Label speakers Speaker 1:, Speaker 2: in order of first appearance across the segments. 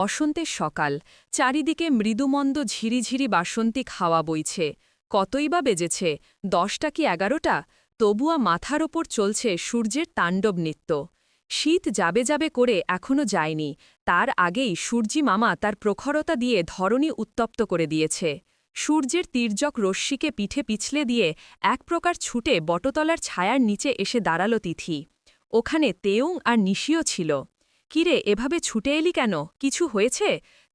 Speaker 1: বসন্তের সকাল, চারিদিকে মৃদুমন্দ ঝিরিঝিরি বাসন্তিক হাওয়া বইছে। কতই বা বেজেছে, 10টা কি 11টা, তবুয়া মাথার ওপর চলছে সূর্যের তাণ্ডব নৃত্য। শীত যাবে যাবে করে এখনো যায়নি, তার আগেই সূর্যি মামা তার প্রখরতা দিয়ে ধরণী উত্তপ্ত করে দিয়েছে। সূর্যের তির্যক রশ্মিকে পিঠে পিছলে দিয়ে এক প্রকার ছুটে বটতলার ছায়ার নিচে এসে দাঁড়াল তিথি। ওখানে তেয়ুং আর নিশিও ছিল। কিরে, এভাবে ছুটে এলি কেন, কিছু হয়েছে?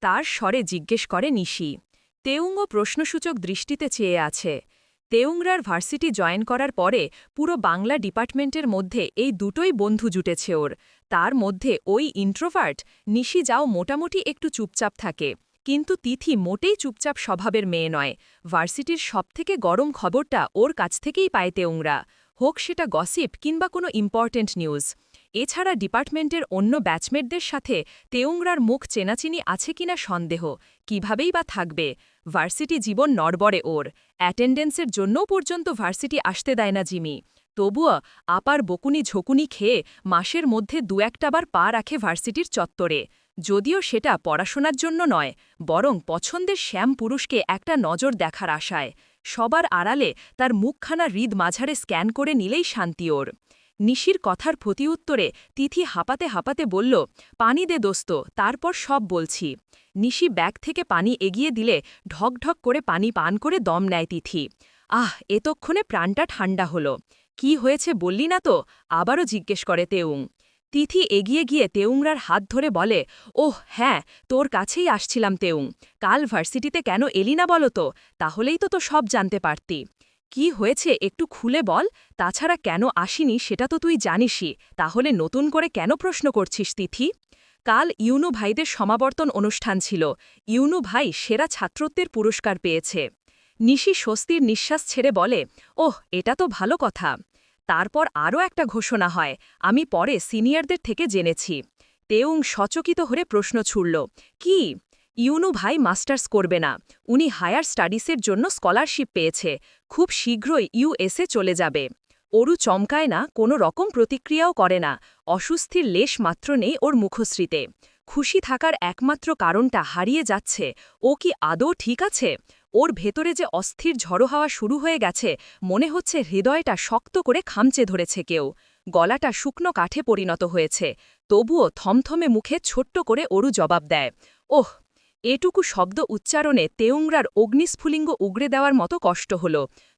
Speaker 1: তার স্বরে জিজ্ঞেস করে নিশি। তেউংও প্রশ্নসূচক দৃষ্টিতে চেয়ে আছে। তেউংরার ভার্সিটি জয়েন করার পরে পুরো বাংলা ডিপার্টমেন্টের মধ্যে এই দুটোই বন্ধু জুটেছে ওর। তার মধ্যে ওই ইন্ট্রোভার্ট নিশি যাও মোটামুটি একটু চুপচাপ থাকে, কিন্তু তিথি মোটেই চুপচাপ স্বভাবের মেয়ে নয়। ভার্সিটির সবথেকে গরম খবরটা ওর কাছ থেকেই পায় তেউংরা, হোক সেটা গসিপ কিংবা কোনো ইম্পর্ট্যান্ট নিউজ। এছাড়া ডিপার্টমেন্টের অন্য ব্যাচমেটদের সাথে তেউংরার মুখ চেনাচিনি আছে কিনা সন্দেহ, কিভাবেই বা থাকবে। ভার্সিটি জীবন নড়বড়ে ওর, অ্যাটেন্ডেন্সের জন্যও পর্যন্ত ভার্সিটি আসতে দেয় না জিমি। তবুও আপার বকুনি ঝকুনি খেয়ে মাসের মধ্যে দু-একটাবার পা রাখে ভার্সিটির চত্বরে, যদিও সেটা পড়াশোনার জন্য নয়, বরং পছন্দের শ্যাম পুরুষকে একটা নজর দেখার আশায়। সবার আড়ালে তার মুখখানা হৃদ মাঝারে স্ক্যান করে নিলেই শান্তি ওর। নিশির কথার প্রতিউত্তরে তিথি হাঁপাতে হাঁপাতে বলল, পানি দে দোস্ত, তারপর সব বলছি। নিশি ব্যাগ থেকে পানি এগিয়ে দিলে ঢকঢক করে পানি পান করে দম নেয় তিথি। এতক্ষণে প্রাণটা ঠান্ডা হলো। কি হয়েছে বললি না তো, আবারও জিজ্ঞেস করে তেউং। তিথি এগিয়ে গিয়ে তেউংরার হাত ধরে বলে, ওহ হ্যাঁ, তোর কাছেই আসছিলাম তেউং। কাল ভার্সিটিতে কেন এলি না বলো তো, তাহলেই তো সব জানতে পারতি। কি হয়েছে একটু খুলে বল, তাছাড়া কেন আসিনি সেটা তো তুই জানিসই, তাহলে নতুন করে কেন প্রশ্ন করছিস তিথি? কাল ইউনু ভাইদের সমাবর্তন অনুষ্ঠান ছিল, ইউনু ভাই সেরা ছাত্রত্বের পুরস্কার পেয়েছে। নিশি স্বস্তির নিঃশ্বাস ছেড়ে বলে, ওহ এটা তো ভালো কথা। তারপর আরও একটা ঘোষণা হয়, আমি পরে সিনিয়রদের থেকে জেনেছি। তেউং সচকিত হয়ে প্রশ্ন ছুড়ল, কি? ইউনু ভাই মাস্টার্স করবে না, উনি হায়ার স্টাডিজের জন্য স্কলারশিপ পেয়েছে, খুব শীঘ্রই ইউএসএ চলে যাবে। অরু চমকায় না, কোনো রকম প্রতিক্রিয়াও করে না, অস্বস্তির লেশ মাত্র নেই ওর মুখশ্রীতে। খুশি থাকার একমাত্র কারণটা হারিয়ে যাচ্ছে, ও কি আদৌ ঠিক আছে? ওর ভেতরে যে অস্থির ঝড়ো হাওয়া শুরু হয়ে গেছে, মনে হচ্ছে হৃদয়টা শক্ত করে খামচে ধরেছে কেউ। গলাটা শুকনো কাঠে পরিণত হয়েছে, তবুও থমথমে মুখে ছোট্ট করে অরু জবাব দেয়, ওহ। এটুকু শব্দ উচ্চারণে তেউংরার অগ্নিস্ফুলিঙ্গ উগড়ে দেওয়ার মতো কষ্ট হল,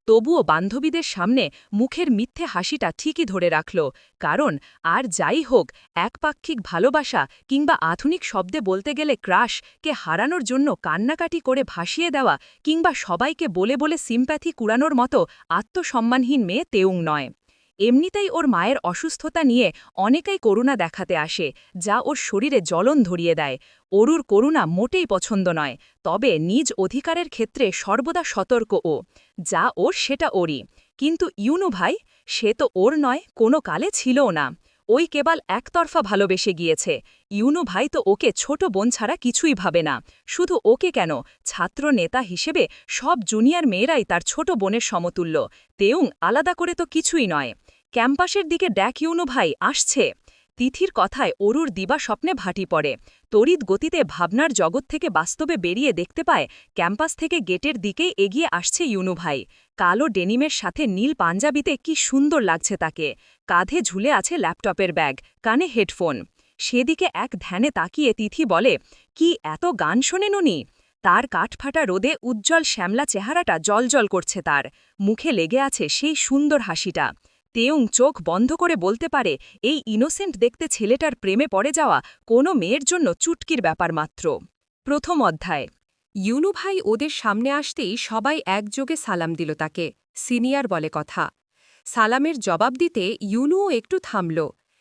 Speaker 1: তবুও বান্ধবীদের সামনে মুখের মিথ্যে হাসিটা ঠিকই ধরে রাখল, কারণ আর যাই হোক, একপাক্ষিক ভালোবাসা কিংবা আধুনিক শব্দে বলতে গেলে ক্রাশ কে হারানোর জন্য কান্নাকাটি করে ভাসিয়ে দেওয়া কিংবা সবাইকে বলে বলে সিম্প্যাথি কুড়ানোর মতো আত্মসম্মানহীন মেয়ে তেউং নয়। এমনিতেই ওর মায়ের অসুস্থতা নিয়ে অনেকেই করুণা দেখাতে আসে, যা ওর শরীরে জ্বলন ধরিয়ে দেয়। অরুর করুণা মোটেই পছন্দ নয়, তবে নিজ অধিকারের ক্ষেত্রে সর্বদা সতর্ক ও, যা ওর সেটা ওরই। কিন্তু ইউনু ভাই, সে তো ওর নয়, কোনো কালে ছিলও না। ওই কেবল একতরফা ভালোবেসে গিয়েছে। ইউনু ভাই তো ওকে ছোট বোন ছাড়া কিছুই ভাবে না। শুধু ওকে কেন, ছাত্র নেতা হিসেবে সব জুনিয়র মেয়েরাই তার ছোট বোনের সমতুল্য। তেউং আলাদা করে তো কিছুই নয়। ক্যাম্পাসের দিকে ড্যাক ইউনু ভাই আসছে। তিথির কথায় অরুর দিবা স্বপ্নে ভাটি পড়ে। তড়িৎ গতিতে ভাবনার জগৎ থেকে বাস্তবে বেরিয়ে দেখতে পায় ক্যাম্পাস থেকে গেটের দিকেই এগিয়ে আসছে ইউনু ভাই। কালো ডেনিমের সাথে নীল পাঞ্জাবিতে কি সুন্দর লাগছে তাকে। কাঁধে ঝুলে আছে ল্যাপটপের ব্যাগ, কানে হেডফোন। সেদিকে এক ধ্যানে তাকিয়ে তিথি বলে, কি এত গান শোনেন উনি? তার কাঠফাটা রোদে উজ্জ্বল শ্যামলা চেহারাটা জলজল করছে, তার মুখে লেগে আছে সেই সুন্দর হাসিটা। তেউং চোখ বন্ধ করে বলতে পারে, এই ইনোসেন্ট দেখতে ছেলেটার প্রেমে পড়ে যাওয়া কোনো মেয়ের জন্য চুটকির ব্যাপার মাত্র। প্রথম অধ্যায়। ইউনু ভাই ওদের সামনে আসতেই সবাই একযোগে সালাম দিল তাকে, সিনিয়র বলে কথা। সালামের জবাব দিতে ইউনুও একটু থামল,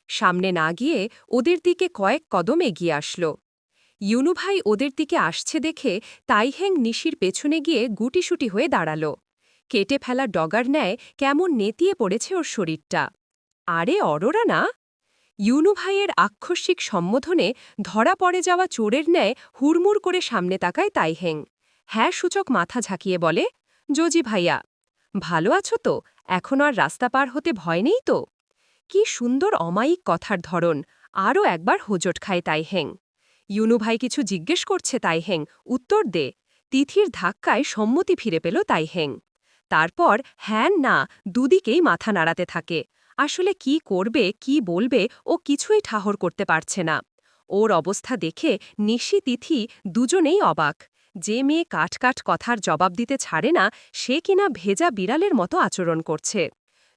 Speaker 1: সামনে না গিয়ে ওদের দিকে কয়েক কদম এগিয়ে আসল। ইউনু ভাই ওদের দিকে আসছে দেখে তাইহেং নিশির পেছনে গিয়ে গুটিসুটি হয়ে দাঁড়াল। কেটে ফেলা ডগার ন্যায় কেমন নেতিয়ে পড়েছে ওর শরীরটা। আরে অরোরা না? ইউনু ভাইয়ের আক্ষস্মিক সম্বোধনে ধরা পড়ে যাওয়া চোরের ন্যায় হুড়মুড় করে সামনে তাকায় তাইহেং। হ্যাঁ সূচক মাথা ঝাঁকিয়ে বলে, জজি ভাইয়া। ভালো আছো তো? এখনও আর রাস্তা পার হতে ভয় নেই তো? কি সুন্দর অমায়িক কথার ধরন, আরও একবার হোঁচট খায় তাইহেং। ইউনু ভাই কিছু জিজ্ঞেস করছে তাইহেং, উত্তর দে। তিথির ধাক্কায় সম্মতি ফিরে পেল তাইহেং। তারপর হ্যাঁ না দুদিকেই মাথা নাড়াতে থাকে। আসলে কি করবে কি বলবে ও কিছুই ঠাহর করতে পারছে না। ওর অবস্থা দেখে নিশি তিথি দুজনেই অবাক। যে মেয়ে কাট কাট কথার জবাব দিতে ছাড়ে না, সে কিনা ভেজা বিড়ালের মতো আচরণ করছে।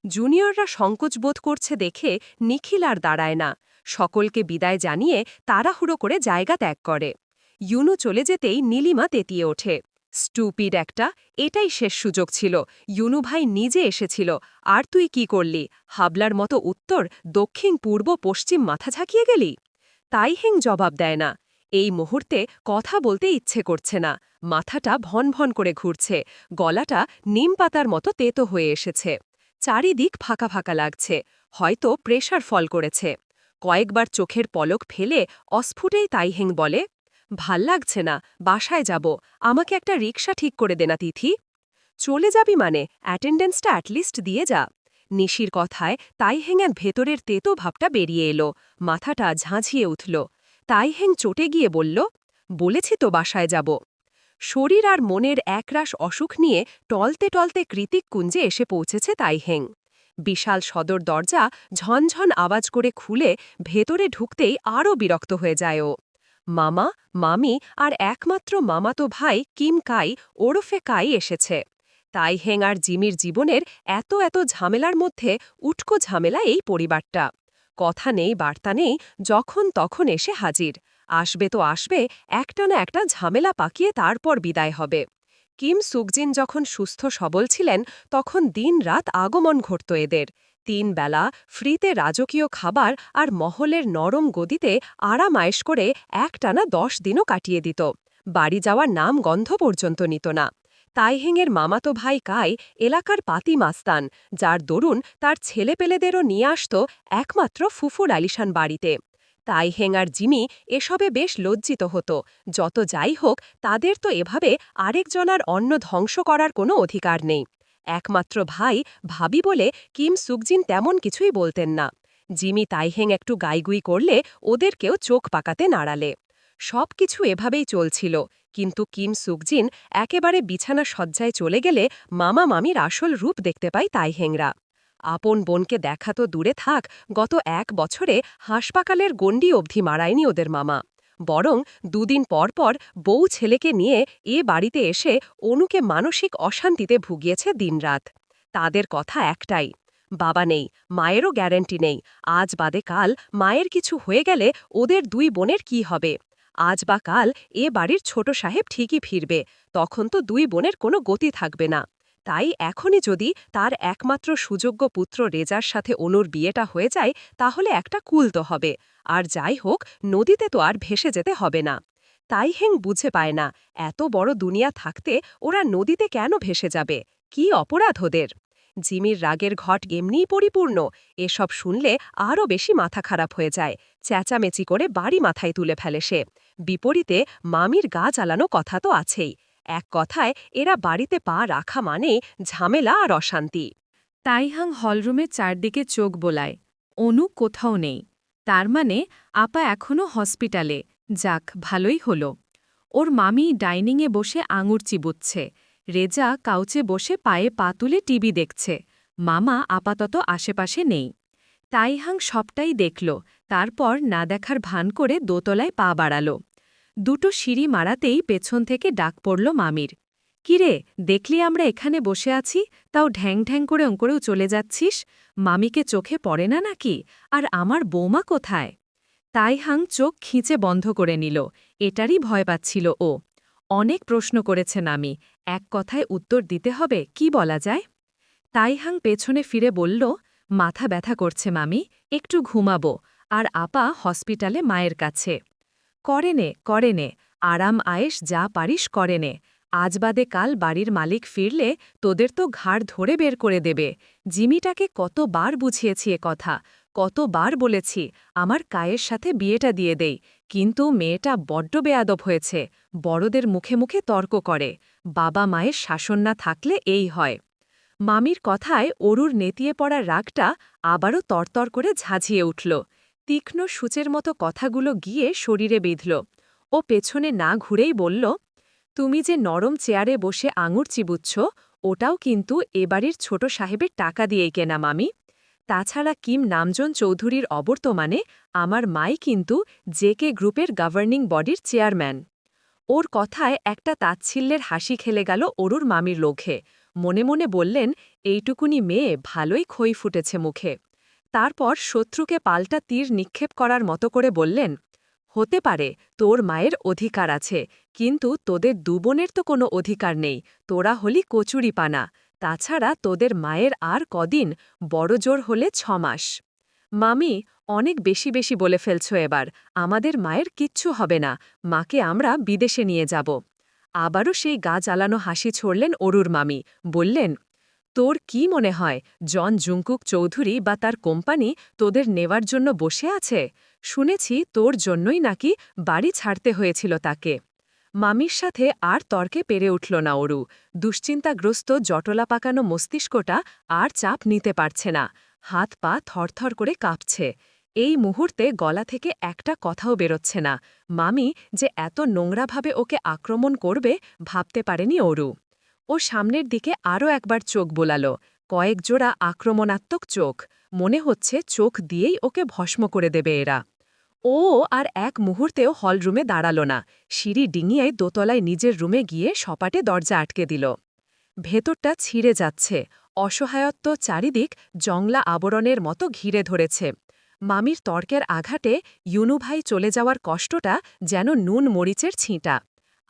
Speaker 1: জুনিয়ররা সংকোচ বোধ করছে দেখে নিখিল আর দাঁড়ায় না। সকলকে বিদায় জানিয়ে তাড়াহুড়ো করে জায়গা ত্যাগ করে। ইউনু চলে যেতেই নীলিমা তেতিয়ে ওঠে। স্টুপিড একটা, এটাই শেষ সুযোগ ছিল। ইউনু ভাই নিজে এসেছিল, আর তুই কি করলি? হাবলার মতো উত্তর, দক্ষিণ পূর্ব পশ্চিম মাথা ঝাঁকিয়ে গেলি? তাইহেং জবাব দেয় না। এই মুহূর্তে কথা বলতে ইচ্ছে করছে না। মাথাটা ভন ভন করে ঘুরছে, গলাটা নিম পাতার মতো তেতো হয়ে এসেছে। চারিদিক ফাঁকা ফাঁকা লাগছে, হয়তো প্রেশার ফল করেছে। কয়েকবার চোখের পলক ফেলে অস্ফুটেই তাইহেং বলে, ভাল লাগছে না, বাসায় যাব, আমাকে একটা রিকশা ঠিক করে দে না তিথি। চলে যাবি মানে অ্যাটেন্ডেন্সটা অ্যাটলিস্ট দিয়ে যা। নিশির কথায় তাইহেংয়ের ভেতরের তেতো ভাবটা বেরিয়ে এলো, মাথাটা ঝাঁঝিয়ে উঠল। তাইহেং চটে গিয়ে বলল, বলেছি তো বাসায় যাব। শরীর আর মনের একরাশ অসুখ নিয়ে টলতে টলতে কৃতিক কুঞ্জে এসে পৌঁছেছে তাইহেং। বিশাল সদর দরজা ঝনঝন আওয়াজ করে খুলে ভেতরে ঢুকতেই আরও বিরক্ত হয়ে যায় ও। মামা, মামি আর একমাত্র মামাতো ভাই কিম কাই ওরফে কাই এসেছে। তাইহেং আর জিমির জীবনের এত এত ঝামেলার মধ্যে উটকো ঝামেলা এই পরিবারটা। কথা নেই বার্তা নেই, যখন তখন এসে হাজির। আসবে তো আসবে, একটা না একটা ঝামেলা পাকিয়ে তারপর বিদায় হবে। কিম সুকজিন যখন সুস্থ সবল ছিলেন, তখন দিন রাত আগমন ঘটত এদের। 3 বেলা ফ্রিতে রাজকীয় খাবার আর মহলের নরম গদিতে আরাম আয়েশ করে একটানা 10 দিনও কাটিয়ে দিত। বাড়ি যাওয়ার নাম গন্ধ পর্যন্ত নিত না। তাইহেংয়ের মামাতো ভাই কাই এলাকার পাতি মাস্তান, যার দরুন তার ছেলেপেলেদেরও নিয়ে আসত একমাত্র ফুফুর আলিশান বাড়িতে। তাইহেং আর জিমি এসবে বেশ লজ্জিত হতো। যত যাই হোক, তাদের তো এভাবে আরেকজনার অন্ন ধ্বংস করার কোনো অধিকার নেই। একমাত্র ভাই ভাবি বলে কিম সুকজিন তেমন কিছুই বলতেন না। জিমি তাইহেং একটু গাইগুই করলে ওদেরকেও চোখ পাকাতে নাড়ালে। সব কিছু এভাবেই চলছিল, কিন্তু কিম সুকজিন একেবারে বিছানা সজ্জায় চলে গেলে মামা মামির আসল রূপ দেখতে পায় তাইহেংরা। আপন বোনকে দেখা তো দূরে থাক, গত 1 বছরে হাসপাতালের গণ্ডি অবধি মারায়নি ওদের মামা। বরং দুদিন পর পর বউ ছেলেকে নিয়ে এ বাড়িতে এসে অনুকে মানসিক অশান্তিতে ভুগিয়েছে দিনরাত। তাদের কথা একটাই, বাবা নেই, মায়েরও গ্যারান্টি নেই। আজ বাদে কাল মায়ের কিছু হয়ে গেলে ওদের 2 বোনের কি হবে? আজ বা কাল এ বাড়ির ছোট সাহেব ঠিকই ফিরবে, তখন তো 2 বোনের কোনো গতি থাকবে না। তাই এখনই যদি তার একমাত্র সুযোগ্য পুত্র রেজার সাথে অনুর বিয়েটা হয়ে যায়, তাহলে একটা কুল তো হবে। আর যাই হোক, নদীতে তো আর ভেসে যেতে হবে না। তাইহেং বুঝে পায় না, এত বড় দুনিয়া থাকতে ওরা নদীতে কেন ভেসে যাবে? কি অপরাধ ওদের? জিমির রাগের ঘট এমনিই পরিপূর্ণ, এসব শুনলে আরও বেশি মাথা খারাপ হয়ে যায়। চেঁচামেচি করে বাড়ি মাথায় তুলে ফেলে সে। বিপরীতে মামির গা জ্বালানো কথা তো আছেই। এক কথায় এরা বাড়িতে পা রাখা মানে ঝামেলা আর অশান্তি। তাইহাং হলরুমের চারদিকে চোখ বোলায়। অনু কোথাও নেই। তার মানে আপা এখনও হসপিটালে। যাক, ভালোই হল। ওর মামি ডাইনিংয়ে বসে আঙুর চিবুচ্ছে। রেজা কাউচে বসে পায়ে পা তুলে টিভি দেখছে। মামা আপাতত আশেপাশে নেই। তাইহাং সবটাই দেখল, তারপর না দেখার ভান করে দোতলায় পা বাড়াল। 2টো সিঁড়ি মারাতেই পেছন থেকে ডাক পড়ল মামির। কিরে, দেখলি আমরা এখানে বসে আছি, তাও ঢ্যাং ঢ্যাং করে অঙ্করেও চলে যাচ্ছিস? মামিকে চোখে পড়ে না নাকি? আর আমার বৌমা কোথায়? তাইহাং চোখ খিঁচে বন্ধ করে নিল। এটারই ভয় পাচ্ছিল ও। অনেক প্রশ্ন করেছেন আমি, এক কথায় উত্তর দিতে হবে, কি বলা যায়? তাইহাং পেছনে ফিরে বলল, মাথা ব্যথা করছে মামি, একটু ঘুমাবো। আর আপা হসপিটালে মায়ের কাছে। করে নে, আরাম আয়েশ যা পারিস করে নে। আজ বাদে কাল বাড়ির মালিক ফিরলে তোদের তো ঘাড় ধরে বের করে দেবে। জিমিটাকে কতবার বুঝিয়েছি এ কথা, কতবার বলেছি আমার কায়ের সাথে বিয়েটা দিয়ে দেই, কিন্তু মেয়েটা বড্ড বেয়াদব হয়েছে। বড়দের মুখে মুখে তর্ক করে। বাবা মায়ের শাসন না থাকলে এই হয়। মামির কথায় অরুর নেতিয়ে পড়া রাগটা আবারও তরতর করে ঝাঁঝিয়ে উঠল। তীক্ষ্ণ সূচের মতো কথাগুলো গিয়ে শরীরে বিঁধল। ও পেছনে না ঘুরেই বলল, তুমি যে নরম চেয়ারে বসে আঙুর চিবুচ্ছ, ওটাও কিন্তু এবাড়ির ছোট সাহেবের টাকা দিয়েই কেনা মামি। তাছাড়া কিম নামজন চৌধুরীর অবর্তমানে আমার মাই কিন্তু জেকে গ্রুপের গভর্নিং বডির চেয়ারম্যান। ওর কথায় একটা তাচ্ছিল্যের হাসি খেলে গেল অরুর মামির লোখে। মনে মনে বললেন, এইটুকুনি মেয়ে ভালোই খই ফুটেছে মুখে। তারপর শত্রুকে পাল্টা তীর নিক্ষেপ করার মতো করে বললেন, হতে পারে তোর মায়ের অধিকার আছে, কিন্তু তোদের দুবোনের তো কোনো অধিকার নেই, তোরা হলি কচুরিপানা। তাছাড়া তোদের মায়ের আর কদিন, বড় জোর হলে 6 মাস। মামি, অনেক বেশি বেশি বলে ফেলছ এবার, আমাদের মায়ের কিচ্ছু হবে না, মাকে আমরা বিদেশে নিয়ে যাব। আবারও সেই গা জ্বালানো হাসি ছড়লেন অরুর মামি, বললেন, তোর কি মনে হয় জন জুংকুক চৌধুরী বা তার কোম্পানি তোদের নেওয়ার জন্য বসে আছে? শুনেছি তোর জন্যই নাকি বাড়ি ছাড়তে হয়েছিল তাকে। মামির সাথে আর তর্কে পেরে উঠল না অরু। দুশ্চিন্তাগ্রস্ত জটলা পাকানো মস্তিষ্কটা আর চাপ নিতে পারছে না। হাত পা থরথর করে কাঁপছে। এই মুহূর্তে গলা থেকে একটা কথাও বেরোচ্ছে না। মামি যে এত নোংরাভাবে ওকে আক্রমণ করবে ভাবতে পারেনি অরু। ও সামনের দিকে আরও একবার চোখ বোলাল, কয়েক জোড়া আক্রমণাত্মক চোখ। মনে হচ্ছে চোখ দিয়েই ওকে ভস্ম করে দেবে এরা। ও আর এক মুহূর্তেও হলরুমে দাঁড়াল না, সিঁড়ি ডিঙিয়ে দোতলায় নিজের রুমে গিয়ে সপাটে দরজা আটকে দিল। ভেতরটা ছিঁড়ে যাচ্ছে, অসহায়ত্ব চারিদিক জংলা আবরণের মতো ঘিরে ধরেছে। মামির তর্কের আঘাতে ইউনুভাই চলে যাওয়ার কষ্টটা যেন নুন মরিচের ছিঁটা।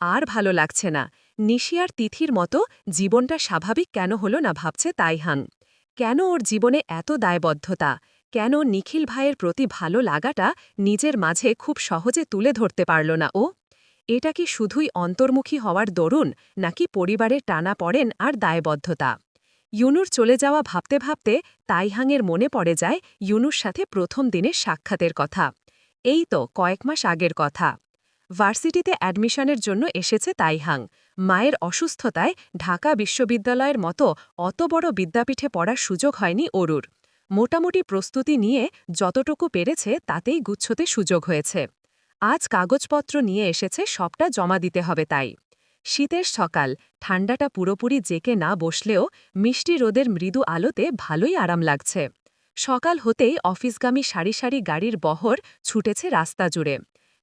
Speaker 1: আর ভালো লাগছে না। নিশিয়ার তিথির মতো জীবনটা স্বাভাবিক কেন হলো না ভাবছে তাইহাং। কেন ওর জীবনে এত দায়বদ্ধতা? কেন নিখিল ভাইয়ের প্রতি ভালো লাগাটা নিজের মাঝে খুব সহজে তুলে ধরতে পারল না ও? এটা কি শুধুই অন্তর্মুখী হওয়ার দরুন, নাকি পরিবারের টানা পড়েন আর দায়বদ্ধতা? ইউনুর চলে যাওয়া ভাবতে ভাবতে তাইহাংয়ের মনে পড়ে যায় ইউনুর সাথে প্রথম দিনের সাক্ষাতের কথা। এই তো কয়েক মাস আগের কথা। ভার্সিটিতে অ্যাডমিশনের জন্য এসেছে তাইহাং। মায়ের অসুস্থতায় ঢাকা বিশ্ববিদ্যালয়ের মতো অত বড় বিদ্যাপীঠে পড়ার সুযোগ হয়নি অরুর। মোটামুটি প্রস্তুতি নিয়ে যতটুকু পেরেছে তাতেই গুচ্ছতে সুযোগ হয়েছে। আজ কাগজপত্র নিয়ে এসেছে, সবটা জমা দিতে হবে তাই। শীতের সকাল, ঠান্ডাটা পুরোপুরি জেকে না বসলেও মিষ্টি রোদের মৃদু আলোতে ভালোই আরাম লাগছে। সকাল হতেই অফিসগামী সারি সারি গাড়ির বহর ছুটেছে রাস্তা জুড়ে।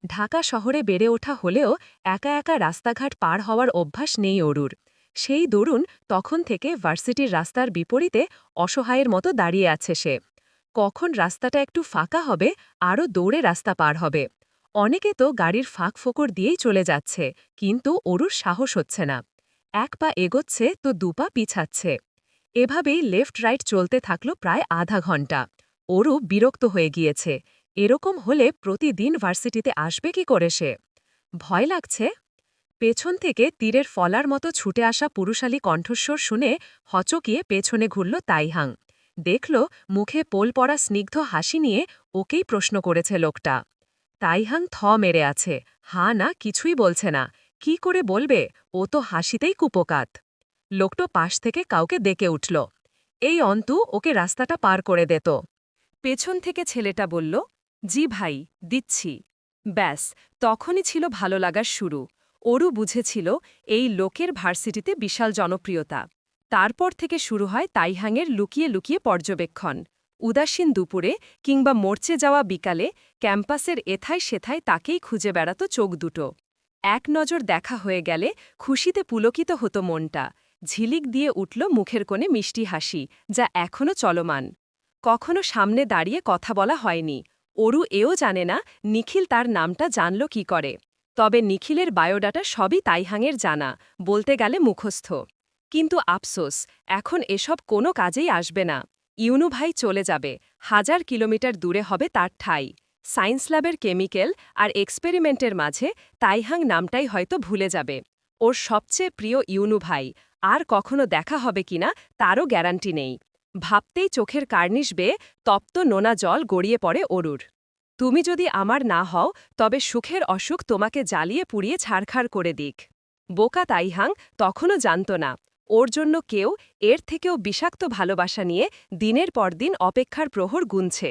Speaker 1: ঢাকা শহরে বেড়ে ওঠা হলেও একা একা রাস্তাঘাট পার হওয়ার অভ্যাস নেই অরুর। সেই দরুন তখন থেকে ভার্সিটির রাস্তার বিপরীতে অসহায়ের মতো দাঁড়িয়ে আছে সে। কখন রাস্তাটা একটু ফাঁকা হবে, আরও দৌড়ে রাস্তা পার হবে। অনেকে তো গাড়ির ফাঁক ফোকর দিয়েই চলে যাচ্ছে, কিন্তু অরুর সাহস হচ্ছে না। এক পা এগোচ্ছে তো দুপা পিছাচ্ছে। এভাবেই লেফট রাইট চলতে থাকল প্রায় আধা ঘণ্টা। অরু বিরক্ত হয়ে গিয়েছে। এরকম হলে প্রতিদিন ভার্সিটিতে আসবে কি করে সে? ভয় লাগছে। পেছন থেকে তীরের ফলার মতো ছুটে আসা পুরুষালী কণ্ঠস্বর শুনে হচকিয়ে পেছনে ঘুরল তাইহাং। দেখল মুখে পোল পড়া স্নিগ্ধ হাসি নিয়ে ওকেই প্রশ্ন করেছে লোকটা। তাইহাং থ মেরে আছে, হা না কিছুই বলছে না। কি করে বলবে? ও তো হাসিতেই কুপোকাত। লোকটো পাশ থেকে কাউকে ডেকে উঠল, এই অন্তু, ওকে রাস্তাটা পার করে দিত। পেছন থেকে ছেলেটা বলল, জি ভাই, দিচ্ছি। ব্যাস, তখনই ছিল ভালো লাগার শুরু। অরু বুঝেছিল এই লোকের ভার্সিটিতে বিশাল জনপ্রিয়তা। তারপর থেকে শুরু হয় তাইহাংয়ের লুকিয়ে লুকিয়ে পর্যবেক্ষণ। উদাসীন দুপুরে কিংবা মরচে যাওয়া বিকালে ক্যাম্পাসের এথায় সেথায় তাকেই খুঁজে বেড়াত চোখ দুটো। এক নজর দেখা হয়ে গেলে খুশিতে পুলকিত হতো মনটা। ঝিলিক দিয়ে উঠল মুখের কোণে মিষ্টি হাসি, যা এখনও চলমান। কখনো সামনে দাঁড়িয়ে কথা বলা হয়নি। অরু এও জানে না নিখিল তার নামটা জানল কি করে। তবে নিখিলের বায়োডাটা সবই তাইহাংয়ের জানা, বলতে গেলে মুখস্থ। কিন্তু আফসোস, এখন এসব কোনো কাজেই আসবে না। ইউনু ভাই চলে যাবে, 1000 কিলোমিটার দূরে হবে তার ঠাঁই। সায়েন্স ল্যাবের কেমিক্যাল আর এক্সপেরিমেন্টের মাঝে তাইহাং নামটাই হয়তো ভুলে যাবে। ওর সবচেয়ে প্রিয় ইউনু ভাই আর কখনো দেখা হবে কিনা তারও গ্যারান্টি নেই। ভাবতেই চোখের কার্নিশ বেয়ে তপ্ত নোনা জল গড়িয়ে পড়ে অরুর। তুমি যদি আমার না হও, তবে সুখের অসুখ তোমাকে জ্বালিয়ে পুড়িয়ে ছারখার করে দিক। বোকা তাইহাং তখনও জানত না ওর জন্য কেউ এর থেকেও বিষাক্ত ভালোবাসা নিয়ে দিনের পর দিন অপেক্ষার প্রহর গুনছে।